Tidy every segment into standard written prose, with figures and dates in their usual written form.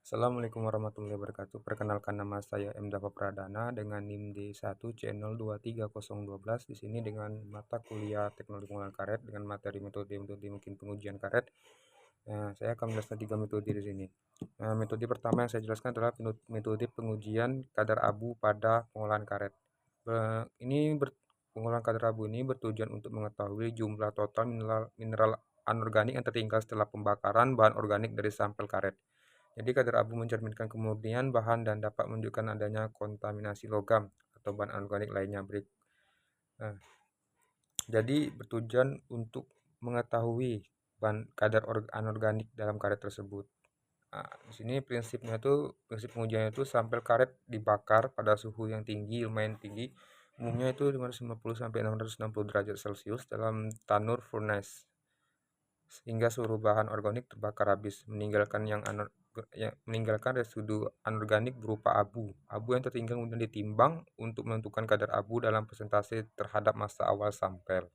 Assalamualaikum warahmatullahi wabarakatuh. Perkenalkan nama saya M. Dava Pradana dengan NIM D1C023012 di sini dengan mata kuliah Teknologi Pengolahan Karet dengan materi metode-metode mungkin pengujian karet. Saya akan menjelaskan 3 metode di sini. Metode pertama yang saya jelaskan adalah metode pengujian kadar abu pada pengolahan karet. Pengolahan kadar abu ini bertujuan untuk mengetahui jumlah total mineral anorganik yang tertinggal setelah pembakaran bahan organik dari sampel karet. Jadi kadar abu mencerminkan kemurnian bahan dan dapat menunjukkan adanya kontaminasi logam atau bahan anorganik lainnya. Nah, jadi bertujuan untuk mengetahui kadar anorganik dalam karet tersebut. Nah, di sini prinsip pengujiannya itu sampel karet dibakar pada suhu yang tinggi, lumayan tinggi. Umumnya itu 550 sampai 660 derajat Celcius dalam tanur furnace sehingga seluruh bahan organik terbakar habis, meninggalkan residu anorganik berupa abu. Abu yang tertinggal kemudian ditimbang untuk menentukan kadar abu dalam persentase terhadap massa awal sampel.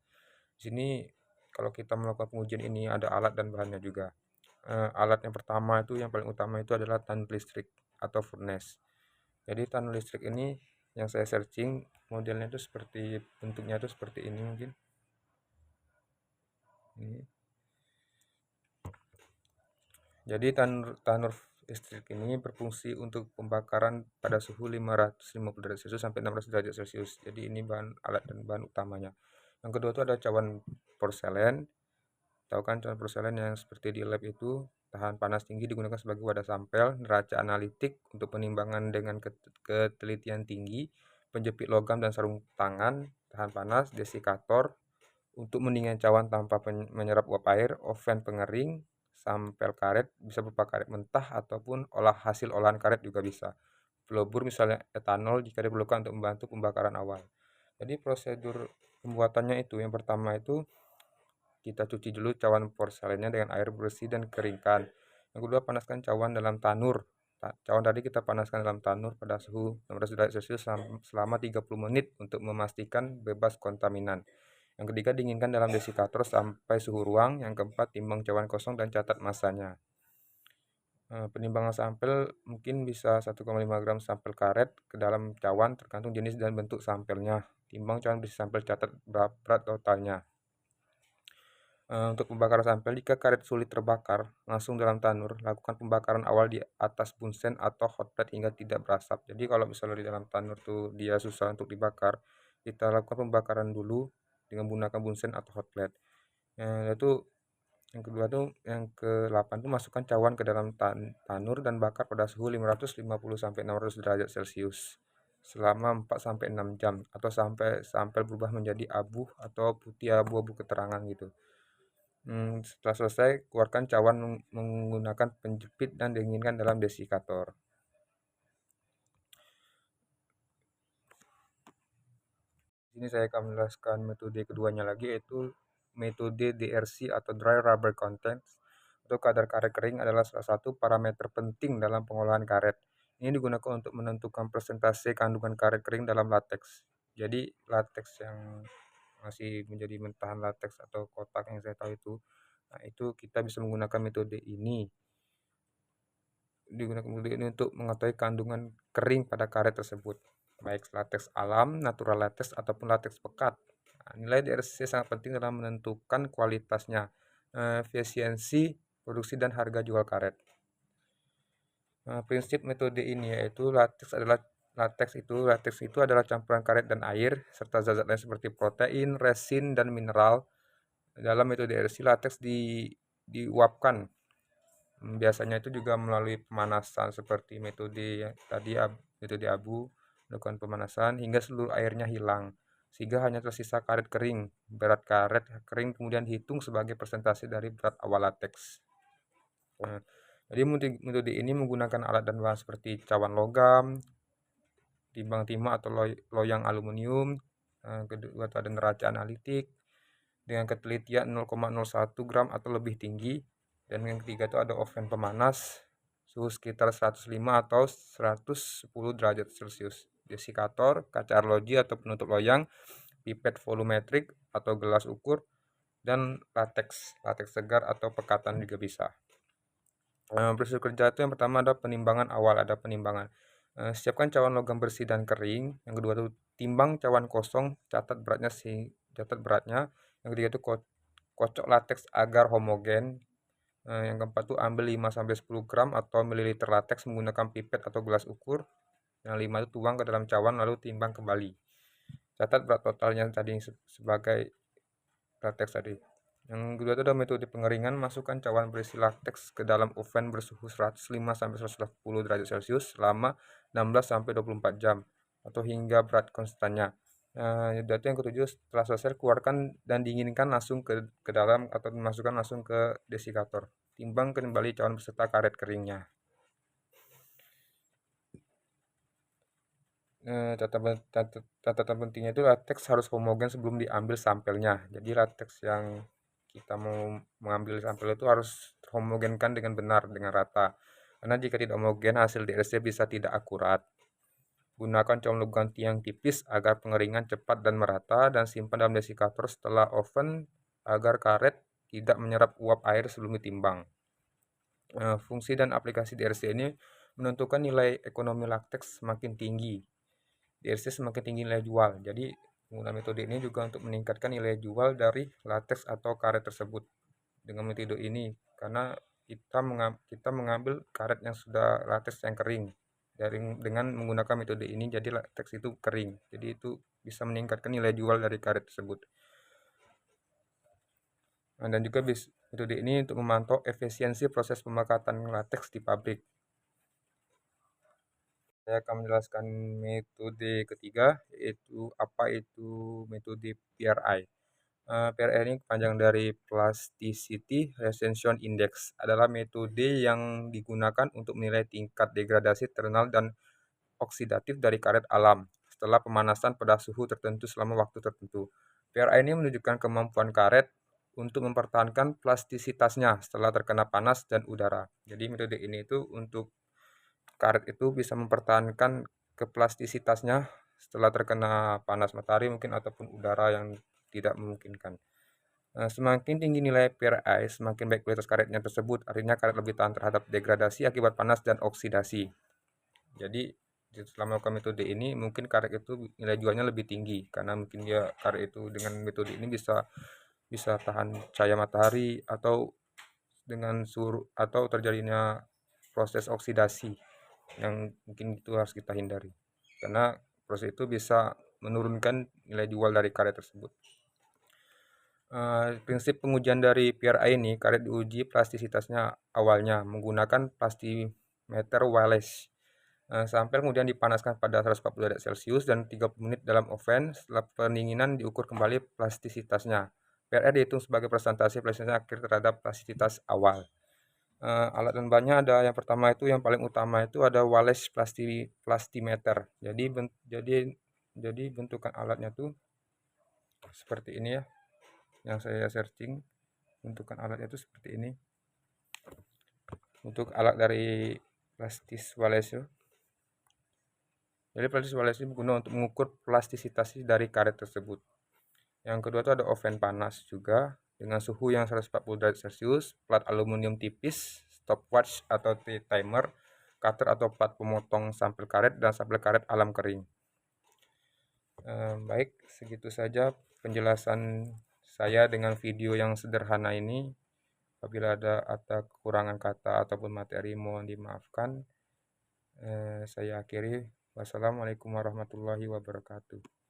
Di sini kalau kita melakukan pengujian ini ada alat dan bahannya juga. Alat yang pertama itu yang paling utama itu adalah tanur listrik atau furnace. Jadi tanur listrik ini yang saya searching modelnya itu bentuknya itu seperti ini mungkin. Ini. Jadi tanur listrik ini berfungsi untuk pembakaran pada suhu 550 derajat Celcius sampai 600 derajat Celcius. Jadi ini alat dan bahan utamanya. Yang kedua itu ada cawan porselen. Tahu kan cawan porselen yang seperti di lab itu tahan panas tinggi digunakan sebagai wadah sampel, neraca analitik untuk penimbangan dengan ketelitian tinggi, penjepit logam dan sarung tangan, tahan panas, desikator, untuk mendingan cawan tanpa menyerap uap air, oven pengering, sampel karet bisa berupa karet mentah ataupun hasil olahan karet juga bisa. Pelebur misalnya etanol jika diperlukan untuk membantu pembakaran awal. Jadi prosedur pembuatannya itu yang pertama itu kita cuci dulu cawan porselennya dengan air bersih dan keringkan. Yang kedua panaskan cawan dalam tanur. Cawan tadi kita panaskan dalam tanur pada suhu 16 derajat Celcius selama 30 menit untuk memastikan bebas kontaminan. Yang ketiga, dinginkan dalam desikator sampai suhu ruang. Yang keempat, timbang cawan kosong dan catat masanya. Penimbangan sampel mungkin bisa 1,5 gram sampel karet ke dalam cawan tergantung jenis dan bentuk sampelnya. Timbang cawan berisi sampel, catat berat totalnya. Untuk pembakaran sampel, jika karet sulit terbakar langsung dalam tanur, lakukan pembakaran awal di atas bunsen atau hot plate hingga tidak berasap. Jadi kalau misalnya di dalam tanur tuh dia susah untuk dibakar, kita lakukan pembakaran dulu dengan menggunakan bunsen atau hot plate. Yaitu yang kedua tuh yang ke-8 tuh masukkan cawan ke dalam tanur dan bakar pada suhu 550 sampai 600 derajat Celcius selama 4 sampai 6 jam atau sampai sampel berubah menjadi abu atau putih abu-abu keterangan gitu. Setelah selesai, keluarkan cawan menggunakan penjepit dan dinginkan dalam desikator. Ini saya akan menjelaskan metode keduanya lagi, yaitu metode DRC atau Dry Rubber Content. Untuk kadar karet kering adalah salah satu parameter penting dalam pengolahan karet. Ini digunakan untuk menentukan persentase kandungan karet kering dalam lateks. Jadi lateks yang masih menjadi mentahan lateks atau kotak yang saya tahu itu, nah itu kita bisa menggunakan metode ini untuk mengetahui kandungan kering pada karet tersebut, baik lateks alam, natural lateks, ataupun lateks pekat. Nah, nilai DRC sangat penting dalam menentukan kualitasnya, efisiensi produksi dan harga jual karet. Prinsip metode ini yaitu lateks itu adalah campuran karet dan air serta zat-zat lain seperti protein, resin, dan mineral. Dalam metode DRC lateks diuapkan. Biasanya itu juga melalui pemanasan seperti metode abu, melakukan pemanasan hingga seluruh airnya hilang sehingga hanya tersisa karet kering. Berat karet kering kemudian dihitung sebagai persentase dari berat awal lateks. Nah, jadi metode ini menggunakan alat dan bahan seperti cawan logam, timbang timah atau loyang aluminium, kedua ada neraca analitik dengan ketelitian 0,01 gram atau lebih tinggi, dan yang ketiga itu ada oven pemanas suhu sekitar 105 atau 110 derajat Celcius, desikator, kaca arloji atau penutup loyang, pipet volumetrik atau gelas ukur, dan lateks segar atau pekatan juga bisa. Prosedur kerja itu yang pertama ada penimbangan awal, ada penimbangan. Siapkan cawan logam bersih dan kering. Yang kedua tuh timbang cawan kosong, catat beratnya. Yang ketiga itu kocok lateks agar homogen. Yang keempat tuh ambil 5 sampai 10 gram atau mililiter lateks menggunakan pipet atau gelas ukur. Yang lima itu tuang ke dalam cawan lalu timbang kembali. Catat berat totalnya tadi sebagai lateks tadi. Yang kedua itu ada metode pengeringan, masukkan cawan berisi lateks ke dalam oven bersuhu 105 sampai 180 derajat Celcius selama 16 sampai 24 jam atau hingga berat konstannya. Data yang ketujuh, setelah selesai keluarkan dan dinginkan langsung ke dalam atau dimasukkan langsung ke desikator. Timbang kembali cawan beserta karet keringnya. Catatan pentingnya itu lateks harus homogen sebelum diambil sampelnya. Jadi lateks yang kita mau mengambil sampel itu harus homogenkan dengan benar, dengan rata. Karena jika tidak homogen, hasil DRC bisa tidak akurat. Gunakan cawan logam yang tipis agar pengeringan cepat dan merata, dan simpan dalam desikator setelah oven agar karet tidak menyerap uap air sebelum ditimbang. Fungsi dan aplikasi DRC ini menentukan nilai ekonomi lateks semakin tinggi. DRC semakin tinggi nilai jual. Jadi penggunaan metode ini juga untuk meningkatkan nilai jual dari lateks atau karet tersebut. Dengan metode ini, karena kita mengambil karet yang sudah lateks yang kering dengan menggunakan metode ini, jadi lateks itu kering. Jadi itu bisa meningkatkan nilai jual dari karet tersebut. Dan juga metode ini untuk memantau efisiensi proses pemakatan lateks di pabrik. Saya akan menjelaskan metode ketiga, yaitu apa itu metode PRI. PRI ini panjang dari Plasticity Retention Index, adalah metode yang digunakan untuk menilai tingkat degradasi thermal dan oksidatif dari karet alam setelah pemanasan pada suhu tertentu selama waktu tertentu. PRI ini menunjukkan kemampuan karet untuk mempertahankan plastisitasnya setelah terkena panas dan udara. Jadi metode ini itu untuk karet itu bisa mempertahankan keplastisitasnya setelah terkena panas matahari mungkin ataupun udara yang tidak memungkinkan. Semakin tinggi nilai PRI, semakin baik kualitas karetnya tersebut. Artinya karet lebih tahan terhadap degradasi akibat panas dan oksidasi. Jadi selama melakukan metode ini mungkin karet itu nilai jualnya lebih tinggi karena mungkin dia karet itu dengan metode ini bisa tahan cahaya matahari atau dengan suhu atau terjadinya proses oksidasi yang mungkin itu harus kita hindari karena proses itu bisa menurunkan nilai jual dari karet tersebut. Prinsip pengujian dari PRI ini, karet diuji plastisitasnya awalnya menggunakan plastimeter wireless. Sampel kemudian dipanaskan pada 140 derajat Celcius dan 30 menit dalam oven. Setelah pendinginan diukur kembali plastisitasnya. PRI dihitung sebagai persentase plastisitas akhir terhadap plastisitas awal. Alat dan bahannya ada, yang pertama itu yang paling utama itu ada wireless plastimeter. Jadi bentukan alatnya tuh seperti ini ya. Yang saya searching, bentukan alatnya itu seperti ini. Untuk alat dari plastis wireless. Jadi plastis wireless ini berguna untuk mengukur plastisitas dari karet tersebut. Yang kedua itu ada oven panas juga dengan suhu yang 140 derajat Celcius, plat aluminium tipis, stopwatch atau timer, cutter atau plat pemotong sampel karet, dan sampel karet alam kering. Baik, segitu saja penjelasan saya dengan video yang sederhana ini. Apabila ada kekurangan kata ataupun materi mohon dimaafkan. Saya akhiri. Wassalamualaikum warahmatullahi wabarakatuh.